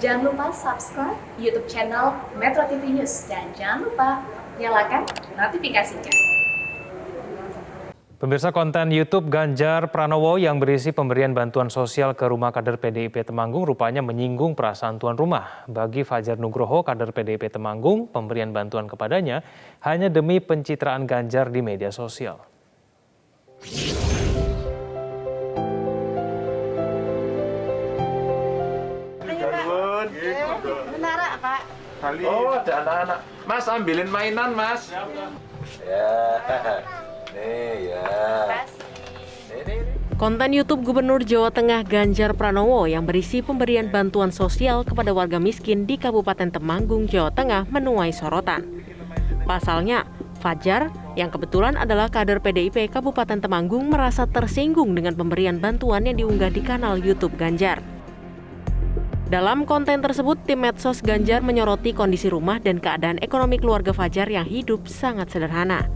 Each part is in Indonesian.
Jangan lupa subscribe YouTube channel Metro TV News dan jangan lupa nyalakan notifikasinya. Pemirsa, konten YouTube Ganjar Pranowo yang berisi pemberian bantuan sosial ke rumah kader PDIP Temanggung rupanya menyinggung perasaan tuan rumah. Bagi Fajar Nugroho, kader PDIP Temanggung, pemberian bantuan kepadanya hanya demi pencitraan Ganjar di media sosial. Oh, ada anak-anak. Mas, ambilin mainan, Mas. Ya, nih ya. Konten YouTube Gubernur Jawa Tengah Ganjar Pranowo yang berisi pemberian bantuan sosial kepada warga miskin di Kabupaten Temanggung, Jawa Tengah menuai sorotan. Pasalnya, Fajar yang kebetulan adalah kader PDIP Kabupaten Temanggung merasa tersinggung dengan pemberian bantuan yang diunggah di kanal YouTube Ganjar. Dalam konten tersebut, tim medsos Ganjar menyoroti kondisi rumah dan keadaan ekonomi keluarga Fajar yang hidup sangat sederhana.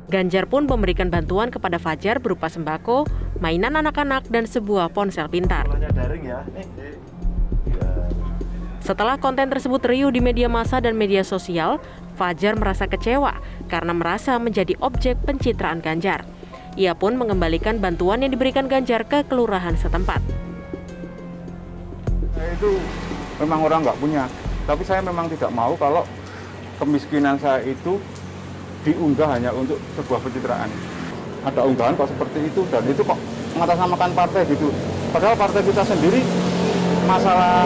Ganjar pun memberikan bantuan kepada Fajar berupa sembako, mainan anak-anak, dan sebuah ponsel pintar. Setelah konten tersebut riuh di media massa dan media sosial, Fajar merasa kecewa karena merasa menjadi objek pencitraan Ganjar. Ia pun mengembalikan bantuan yang diberikan Ganjar ke kelurahan setempat. Itu memang orang nggak punya, tapi saya memang tidak mau kalau kemiskinan saya itu diunggah hanya untuk sebuah pencitraan. Ada unggahan kok seperti itu, dan itu kok mengatasnamakan partai gitu. Padahal partai kita sendiri masalah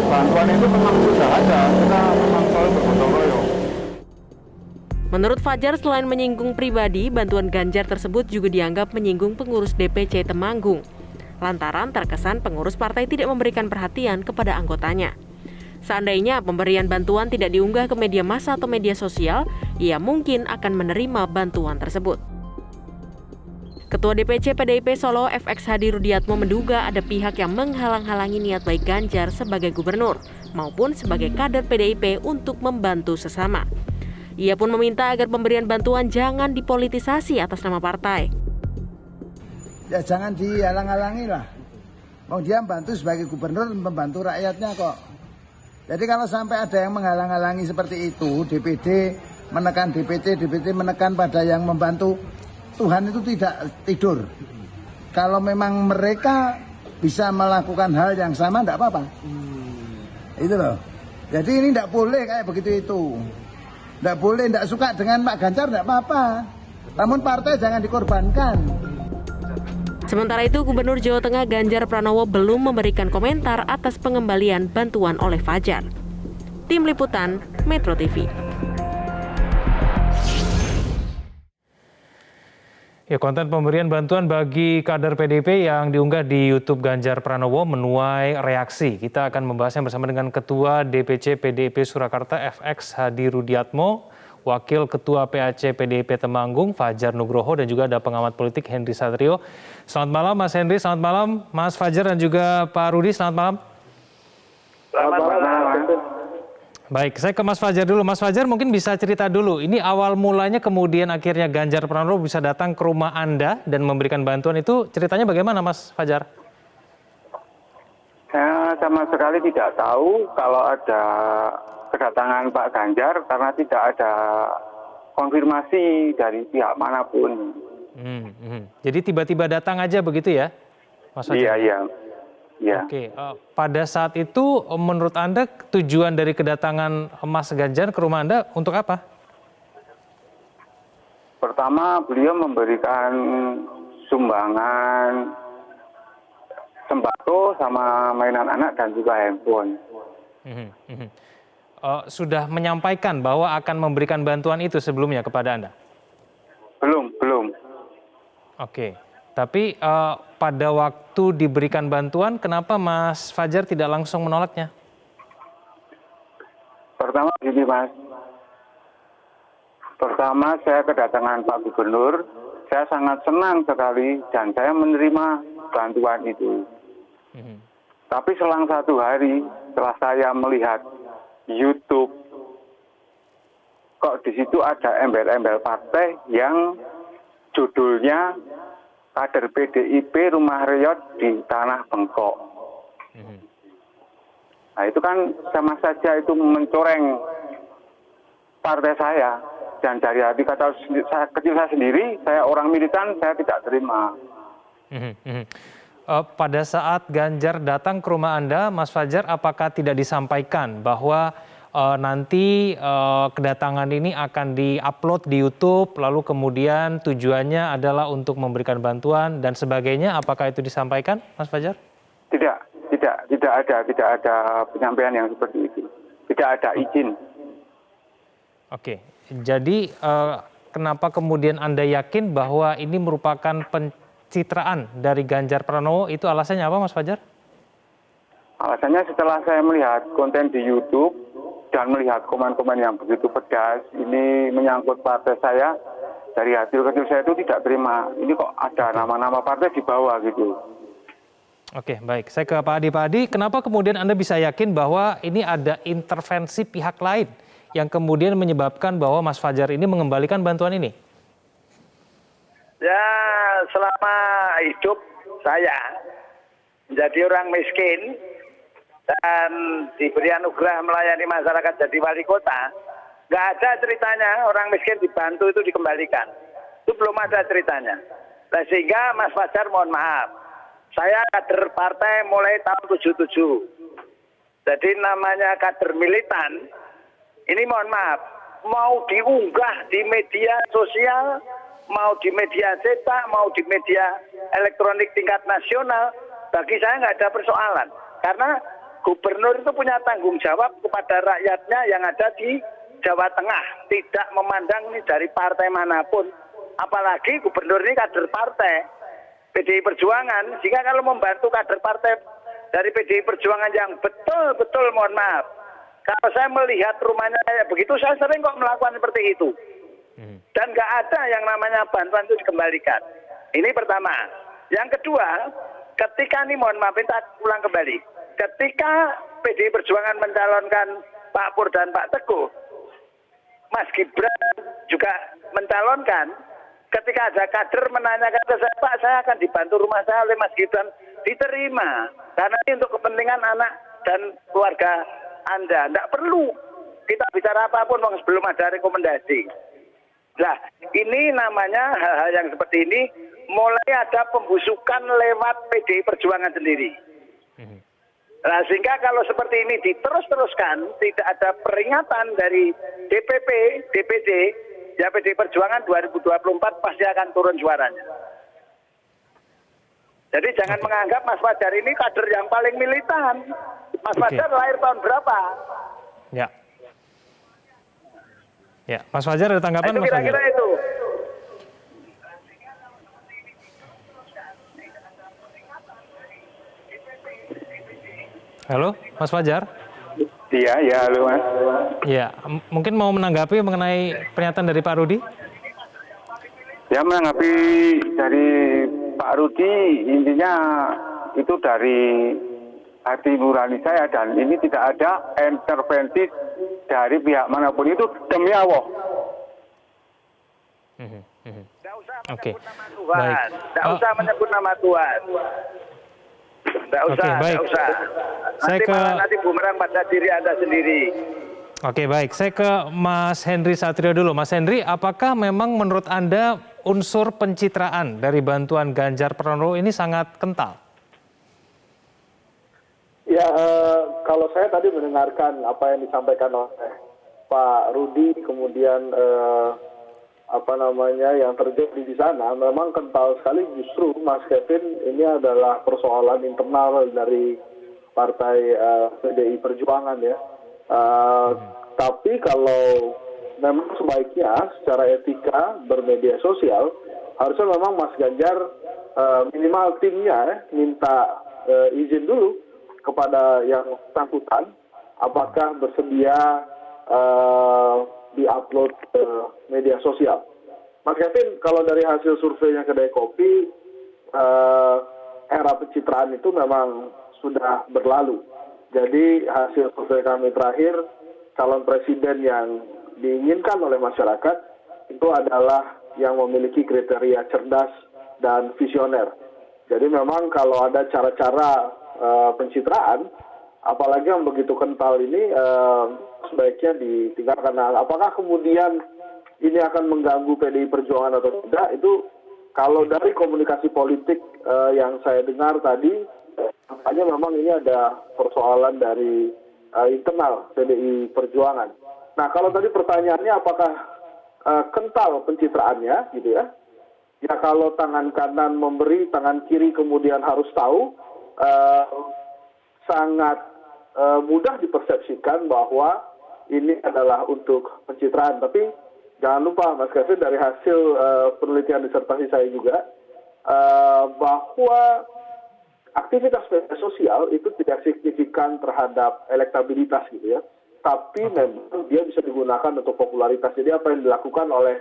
bantuan itu memang sudah ada, kita memang selalu bergotong royong. Menurut Fajar, selain menyinggung pribadi, bantuan Ganjar tersebut juga dianggap menyinggung pengurus DPC Temanggung. Lantaran terkesan pengurus partai tidak memberikan perhatian kepada anggotanya. Seandainya pemberian bantuan tidak diunggah ke media massa atau media sosial, ia mungkin akan menerima bantuan tersebut. Ketua DPC PDIP Solo FX Hadi Rudiatmo menduga ada pihak yang menghalang-halangi niat baik Ganjar sebagai gubernur maupun sebagai kader PDIP untuk membantu sesama. Ia pun meminta agar pemberian bantuan jangan dipolitisasi atas nama partai. Ya jangan dihalang-halangi lah. Mau dia membantu sebagai gubernur, membantu rakyatnya kok. Jadi kalau sampai ada yang menghalang-halangi seperti itu, DPD menekan DPC, DPC menekan pada yang membantu, Tuhan itu tidak tidur. Kalau memang mereka bisa melakukan hal yang sama, tidak apa-apa. Itu loh. Jadi ini tidak boleh kayak begitu itu. Tidak boleh, tidak suka dengan Pak Ganjar, tidak apa-apa. Namun partai jangan dikorbankan. Sementara itu, Gubernur Jawa Tengah Ganjar Pranowo belum memberikan komentar atas pengembalian bantuan oleh Fajar. Tim Liputan Metro TV. Ya, konten pemberian bantuan bagi kader PDIP yang diunggah di YouTube Ganjar Pranowo menuai reaksi. Kita akan membahasnya bersama dengan Ketua DPC PDIP Surakarta FX Hadi Rudiatmo, Wakil Ketua PAC PDIP Temanggung Fajar Nugroho, dan juga ada pengamat politik Henry Satrio. Selamat malam Mas Henry, selamat malam Mas Fajar dan juga Pak Rudi, selamat malam. Selamat malam. Baik, saya ke Mas Fajar dulu. Mas Fajar mungkin bisa cerita dulu, ini awal mulanya kemudian akhirnya Ganjar Pranowo bisa datang ke rumah Anda dan memberikan bantuan, itu ceritanya bagaimana Mas Fajar? Saya sama sekali tidak tahu kalau ada kedatangan Pak Ganjar karena tidak ada konfirmasi dari pihak manapun. Jadi tiba-tiba datang aja begitu ya, Mas Fajar? Iya. Oke, pada saat itu menurut Anda tujuan dari kedatangan Mas Ganjar ke rumah Anda untuk apa? Pertama, beliau memberikan sumbangan sembako sama mainan anak dan juga handphone. Sudah menyampaikan bahwa akan memberikan bantuan itu sebelumnya kepada Anda? Belum. Oke, tapi pada waktu diberikan bantuan, kenapa Mas Fajar tidak langsung menolaknya? Pertama gini Mas, pertama saya kedatangan Pak Gubernur, saya sangat senang sekali dan saya menerima bantuan itu. Tapi selang 1 hari setelah saya melihat YouTube, kok di situ ada embel-embel partai yang judulnya kader PDIP rumah reot di Tanah Bengkok. Nah itu kan sama saja itu mencoreng partai saya. Dan dari hati kata kecil saya sendiri, saya orang militan, saya tidak terima. Pada saat Ganjar datang ke rumah Anda, Mas Fajar, apakah tidak disampaikan bahwa nanti kedatangan ini akan di-upload di YouTube, lalu kemudian tujuannya adalah untuk memberikan bantuan dan sebagainya? Apakah itu disampaikan, Mas Fajar? Tidak ada penyampaian yang seperti itu. Tidak ada izin. Oke, jadi kenapa kemudian Anda yakin bahwa ini merupakan pencitraan dari Ganjar Pranowo? Itu alasannya apa, Mas Fajar? Alasannya setelah saya melihat konten di YouTube dan melihat komen-komen yang begitu pedas, ini menyangkut partai saya, dari hasil kecil saya itu tidak terima. Ini kok ada nama-nama partai di bawah gitu. Oke, baik. Saya ke Pak Adi. Pak Adi, kenapa kemudian Anda bisa yakin bahwa ini ada intervensi pihak lain yang kemudian menyebabkan bahwa Mas Fajar ini mengembalikan bantuan ini? Ya, selama hidup saya menjadi orang miskin dan diberi anugerah melayani masyarakat jadi wali kota, nggak ada ceritanya orang miskin dibantu itu dikembalikan. Itu belum ada ceritanya. Nah, sehingga Mas Fajar mohon maaf, saya kader partai mulai tahun 77. Jadi namanya kader militan, ini mohon maaf, mau diunggah di media sosial, mau di media cetak, mau di media elektronik tingkat nasional, bagi saya nggak ada persoalan. Karena gubernur itu punya tanggung jawab kepada rakyatnya yang ada di Jawa Tengah, tidak memandang ini dari partai manapun. Apalagi gubernur ini kader partai PDI Perjuangan, sehingga kalau membantu kader partai dari PDI Perjuangan yang betul-betul mohon maaf, kalau saya melihat rumahnya kayak begitu, saya sering kok melakukan seperti itu. Dan nggak ada yang namanya bantuan itu dikembalikan. Ini pertama. Yang kedua, ketika ini mohon maaf, minta ulang kembali. Ketika PDI Perjuangan mencalonkan Pak Pur dan Pak Teguh, Mas Gibran juga mencalonkan. Ketika ada kader menanyakan ke saya, Pak, saya akan dibantu rumah saya oleh Mas Gibran, diterima. Karena ini untuk kepentingan anak dan keluarga Anda. Tidak perlu kita bicara apapun sebelum ada rekomendasi. Nah, ini namanya hal-hal yang seperti ini mulai ada pembusukan lewat PDI Perjuangan sendiri. Nah, sehingga kalau seperti ini diterus-teruskan, tidak ada peringatan dari DPP, DPD, ya PDI Perjuangan 2024 pasti akan turun suaranya. Jadi jangan menganggap Mas Fajar ini kader yang paling militan. Mas Fajar lahir tahun berapa? Ya. Ya, Mas Fajar ada tanggapan, itu Mas Fajar? Kira-kira itu. Halo, Mas Fajar? Iya, halo Mas. Ya, mungkin mau menanggapi mengenai pernyataan dari Pak Rudi? Ya, menanggapi dari Pak Rudi, intinya itu dari hati nurani saya dan ini tidak ada intervensi dari pihak manapun, itu demi Allah. Tidak usah Oke, menyebut nama Tuhan. baik. Tidak usah menyebut nama Tuhan. Tidak usah, Oke, baik. tidak usah. Saya Nanti bumerang pada diri Anda sendiri. Oke, baik. Saya ke Mas Henry Satrio dulu. Mas Henry, apakah memang menurut Anda unsur pencitraan dari bantuan Ganjar Pranowo ini sangat kental? Ya, kalau saya tadi mendengarkan apa yang disampaikan oleh Pak Rudi, kemudian yang terjadi di sana, memang kental sekali. Justru Mas Kevin, ini adalah persoalan internal dari partai PDI Perjuangan ya. Tapi kalau memang sebaiknya secara etika bermedia sosial, harusnya memang Mas Ganjar minimal timnya minta izin dulu kepada yang bersangkutan, apakah bersedia di-upload ke media sosial. Mas Kevin, kalau dari hasil surveinya Kedai Kopi, era pencitraan itu memang sudah berlalu. Jadi hasil survei kami terakhir, calon presiden yang diinginkan oleh masyarakat itu adalah yang memiliki kriteria cerdas dan visioner. Jadi memang kalau ada cara-cara pencitraan apalagi yang begitu kental ini sebaiknya ditinggalkan. Nah, apakah kemudian ini akan mengganggu PDI Perjuangan atau tidak? Itu kalau dari komunikasi politik yang saya dengar tadi, makanya memang ini ada persoalan dari internal PDI Perjuangan. Nah, kalau tadi pertanyaannya apakah kental pencitraannya, gitu ya? Ya kalau tangan kanan memberi, tangan kiri kemudian harus tahu, sangat mudah dipersepsikan bahwa ini adalah untuk pencitraan. Tapi jangan lupa Mas Kevin, dari hasil penelitian disertasi saya juga, bahwa aktivitas media sosial itu tidak signifikan terhadap elektabilitas gitu ya. Tapi memang dia bisa digunakan untuk popularitas. Jadi apa yang dilakukan oleh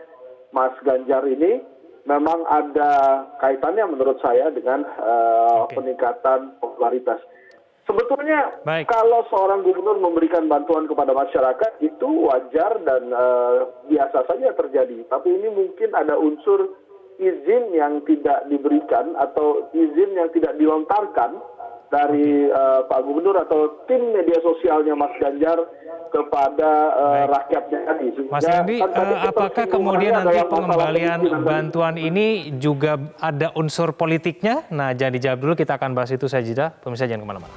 Mas Ganjar ini memang ada kaitannya menurut saya dengan peningkatan popularitas. Sebetulnya kalau seorang gubernur memberikan bantuan kepada masyarakat itu wajar dan biasa saja terjadi. Tapi ini mungkin ada unsur izin yang tidak diberikan atau izin yang tidak dilontarkan dari Pak Gubernur atau tim media sosialnya Mas Ganjar kepada rakyatnya tadi. Mas Hendy, apakah kemudian nanti pengembalian bantuan ini juga ada unsur politiknya? Nah, jangan dijawab dulu, kita akan bahas itu saja. Pemirsa jangan kemana-mana.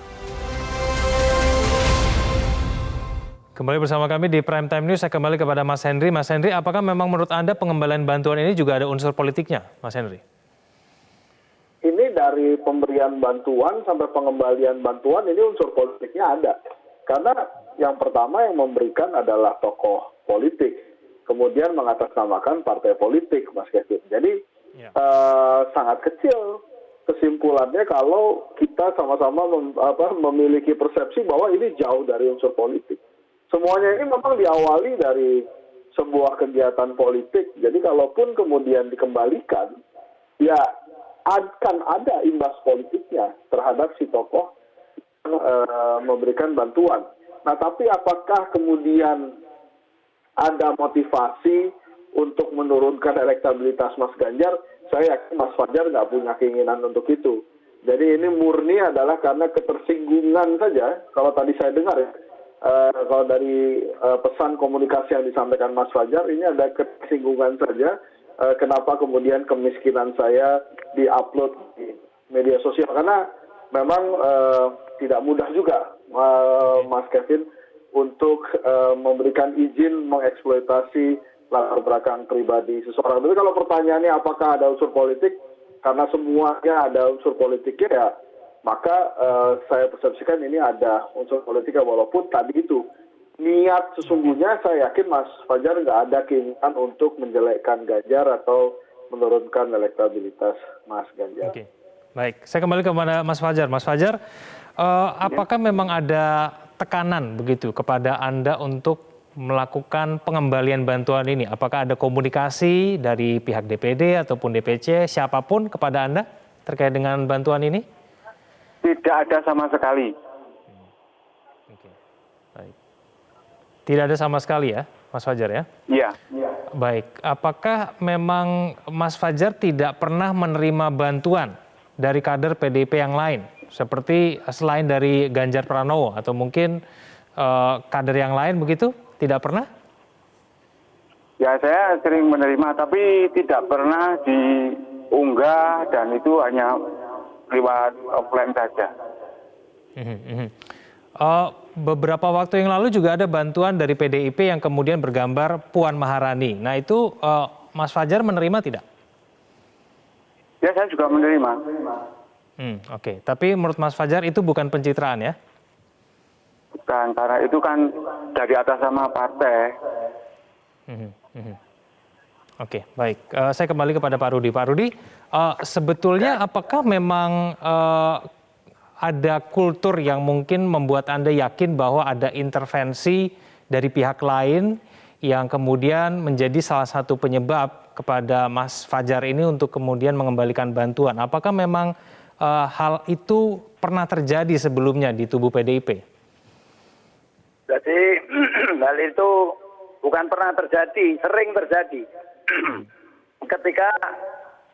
Kembali bersama kami di Prime Time News, saya kembali kepada Mas Henry. Mas Henry, apakah memang menurut Anda pengembalian bantuan ini juga ada unsur politiknya, Mas Henry? Ini dari pemberian bantuan sampai pengembalian bantuan ini unsur politiknya ada. Karena yang pertama yang memberikan adalah tokoh politik, kemudian mengatasnamakan partai politik, Mas Kevin. Jadi sangat kecil kesimpulannya kalau kita sama-sama memiliki persepsi bahwa ini jauh dari unsur politik. Semuanya ini memang diawali dari sebuah kegiatan politik. Jadi kalaupun kemudian dikembalikan, ya akan ada imbas politiknya terhadap si tokoh yang memberikan bantuan. Nah, tapi apakah kemudian ada motivasi untuk menurunkan elektabilitas Mas Ganjar? Saya yakin Mas Fajar nggak punya keinginan untuk itu. Jadi ini murni adalah karena ketersinggungan saja. Kalau tadi saya dengar ya, kalau dari pesan komunikasi yang disampaikan Mas Fajar, ini ada ketersinggungan saja. Kenapa kemudian kemiskinan saya diupload di media sosial? Karena memang tidak mudah juga, Mas Kevin, untuk memberikan izin mengeksploitasi latar belakang pribadi seseorang. Tapi kalau pertanyaannya apakah ada unsur politik, karena semuanya ada unsur politiknya, ya maka saya persepsikan ini ada unsur politiknya, walaupun tadi itu niat sesungguhnya saya yakin Mas Fajar nggak ada keinginan untuk menjelekkan Ganjar atau menurunkan elektabilitas Mas Ganjar. Oke, baik. Saya kembali kepada Mas Fajar. Mas Fajar, apakah memang ada tekanan begitu kepada Anda untuk melakukan pengembalian bantuan ini? Apakah ada komunikasi dari pihak DPD ataupun DPC, siapapun kepada Anda terkait dengan bantuan ini? Tidak ada sama sekali. Oke, baik. Tidak ada sama sekali ya, Mas Fajar ya? Iya. Baik, apakah memang Mas Fajar tidak pernah menerima bantuan dari kader PDIP yang lain? Seperti selain dari Ganjar Pranowo atau mungkin kader yang lain begitu? Tidak pernah? Ya, saya sering menerima, tapi tidak pernah diunggah dan itu hanya lewat offline saja. Beberapa waktu yang lalu juga ada bantuan dari PDIP yang kemudian bergambar Puan Maharani. Nah itu Mas Fajar menerima tidak? Ya, saya juga menerima. Oke. Tapi menurut Mas Fajar itu bukan pencitraan ya? Bukan, karena itu kan dari atas sama partai. Oke, baik. Saya kembali kepada Pak Rudi. Pak Rudi, sebetulnya apakah memang ada kultur yang mungkin membuat Anda yakin bahwa ada intervensi dari pihak lain yang kemudian menjadi salah satu penyebab kepada Mas Fajar ini untuk kemudian mengembalikan bantuan? Apakah memang hal itu pernah terjadi sebelumnya di tubuh PDIP? Jadi hal itu bukan pernah terjadi, sering terjadi. Ketika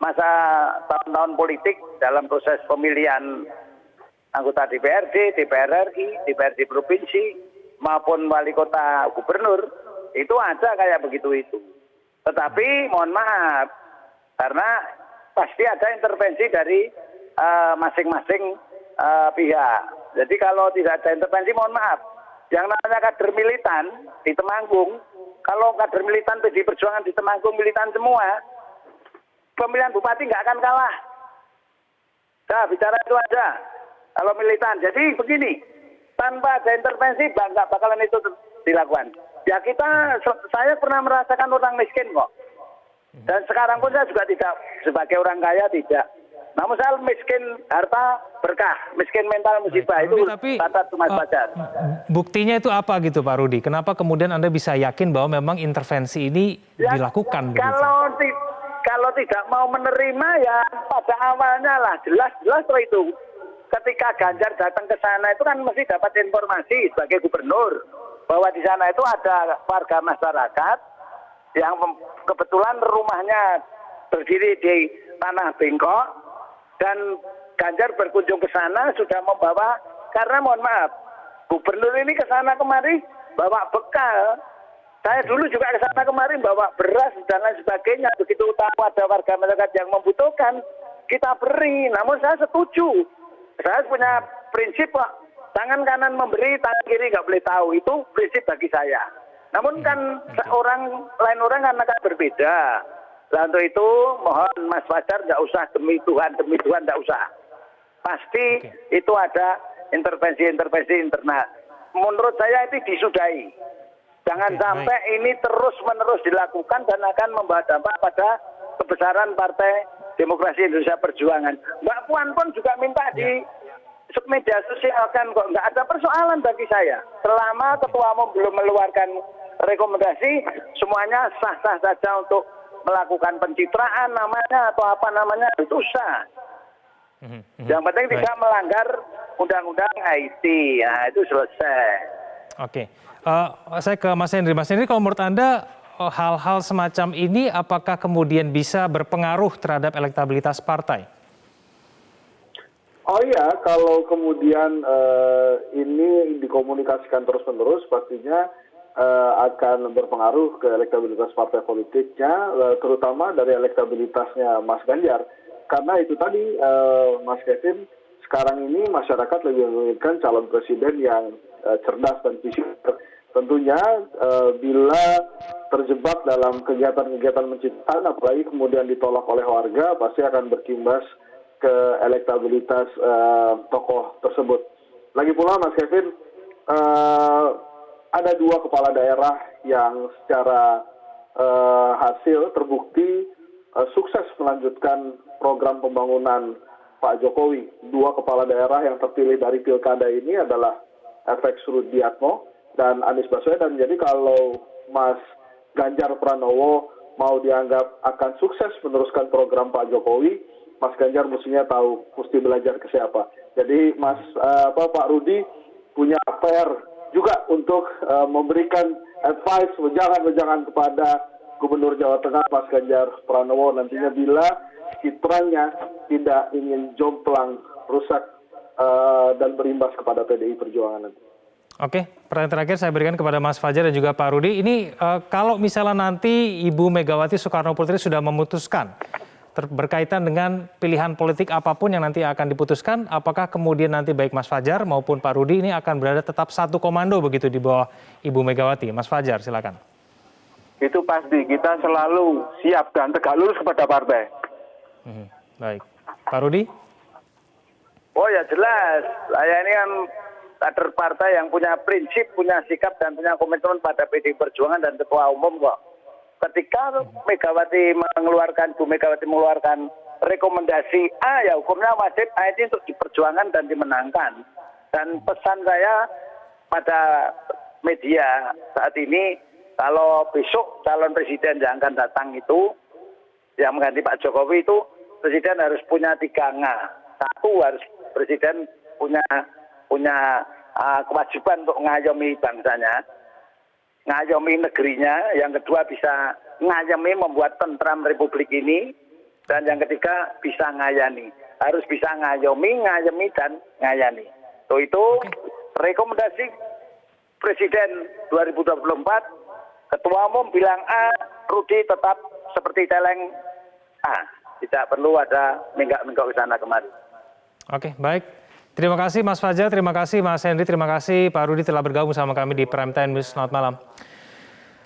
masa tahun-tahun politik dalam proses pemilihan anggota DPRD, DPR RI, DPRD provinsi maupun wali kota, gubernur, itu ada kayak begitu itu. Tetapi mohon maaf, karena pasti ada intervensi dari masing-masing pihak. Jadi kalau tidak ada intervensi, mohon maaf, yang namanya kader militan di Temanggung, kalau kader militan PD Perjuangan di Temanggung militan semua, pemilihan bupati nggak akan kalah. Nah, bicara itu aja. Kalau militan, jadi begini, tanpa ada intervensi, nggak bakalan itu dilakukan. Ya saya pernah merasakan orang miskin kok. Dan sekarang pun saya juga tidak, sebagai orang kaya tidak. Namun saya miskin harta berkah, miskin mental musibah. Itu kata Mas Fajar. Buktinya itu apa gitu Pak Rudi? Kenapa kemudian Anda bisa yakin bahwa memang intervensi ini dilakukan? Kalau tidak mau menerima ya pada awalnya lah, jelas itu. Ketika Ganjar datang ke sana itu kan mesti dapat informasi sebagai gubernur bahwa di sana itu ada warga masyarakat yang kebetulan rumahnya berdiri di tanah bengkok dan Ganjar berkunjung ke sana sudah membawa, karena mohon maaf, gubernur ini ke sana kemari bawa bekal. Saya dulu juga ke sana kemarin bawa beras dan lain sebagainya. Begitu tahu ada warga masyarakat yang membutuhkan, kita beri. Namun saya setuju. Saya punya prinsip kok, tangan kanan memberi, tangan kiri nggak boleh tahu. Itu prinsip bagi saya. Namun kan lain orang kan akan berbeda. Nah, untuk itu mohon Mas Fajar nggak usah demi Tuhan nggak usah. Pasti itu ada intervensi internal. Menurut saya itu disudahi. Jangan sampai ini terus-menerus dilakukan dan akan membawa dampak pada kebesaran Partai Demokrasi Indonesia Perjuangan. Mbak Puan pun juga minta di media sosial kan kok nggak ada persoalan bagi saya. Selama Ketua Umum belum mengeluarkan rekomendasi, semuanya sah-sah saja untuk melakukan pencitraan namanya atau apa namanya, itu sah. Yang penting tidak melanggar undang-undang IT, nah itu selesai. Oke, saya ke Mas Henry. Mas Henry, kalau menurut Anda hal-hal semacam ini apakah kemudian bisa berpengaruh terhadap elektabilitas partai? Oh iya, kalau kemudian ini dikomunikasikan terus-menerus, pastinya akan berpengaruh ke elektabilitas partai politiknya, terutama dari elektabilitasnya Mas Ganjar. Karena itu tadi, Mas Kevin, sekarang ini masyarakat lebih menginginkan calon presiden yang cerdas dan visioner. Tentunya bila terjebak dalam kegiatan-kegiatan menciptakan, apalagi kemudian ditolak oleh warga, pasti akan berkimbas ke elektabilitas tokoh tersebut. Lagi pula Mas Kevin, ada 2 kepala daerah yang secara hasil terbukti sukses melanjutkan program pembangunan Pak Jokowi. 2 kepala daerah yang terpilih dari pilkada ini adalah FX Rudiatmo dan Anies Baswedan. Jadi kalau Mas Ganjar Pranowo mau dianggap akan sukses meneruskan program Pak Jokowi, Mas Ganjar mestinya tahu, mesti belajar ke siapa. Jadi Pak Rudi punya PR juga untuk memberikan advice, wejangan kepada Gubernur Jawa Tengah Mas Ganjar Pranowo nantinya bila citranya tidak ingin jomplang, rusak dan berimbas kepada PDI Perjuangan nanti. Oke, pertanyaan terakhir saya berikan kepada Mas Fajar dan juga Pak Rudi. Ini kalau misalnya nanti Ibu Megawati Soekarno Putri sudah memutuskan berkaitan dengan pilihan politik apapun yang nanti akan diputuskan, apakah kemudian nanti baik Mas Fajar maupun Pak Rudi ini akan berada tetap satu komando begitu di bawah Ibu Megawati? Mas Fajar, silakan. Itu pasti, kita selalu siap dan tegak lurus kepada partai. Baik. Pak Rudi? Oh ya jelas, saya ini kan kader partai yang punya prinsip, punya sikap dan punya komitmen pada PDI Perjuangan dan Ketua Umum kok. Ketika Bu Megawati mengeluarkan rekomendasi A, ya hukumnya wajib A ini untuk diperjuangkan dan dimenangkan. Dan pesan saya pada media saat ini, kalau besok calon presiden yang akan datang itu, yang mengganti Pak Jokowi itu, presiden harus punya 3 nga. 1, harus presiden punya kewajiban untuk ngayomi bangsanya, ngayomi negerinya. Yang kedua bisa ngayomi membuat tentram republik ini. Dan yang ketiga bisa ngayani. harus bisa ngayemi dan ngayani. Itu rekomendasi Presiden 2024, Ketua Umum bilang A, Rudi tetap seperti celeng A. Tidak perlu ada minggak-minggak ke sana kemari. Oke, baik. Terima kasih Mas Fajar, terima kasih Mas Henry, terima kasih Pak Rudi telah bergabung sama kami di Prime Time News. Selamat malam.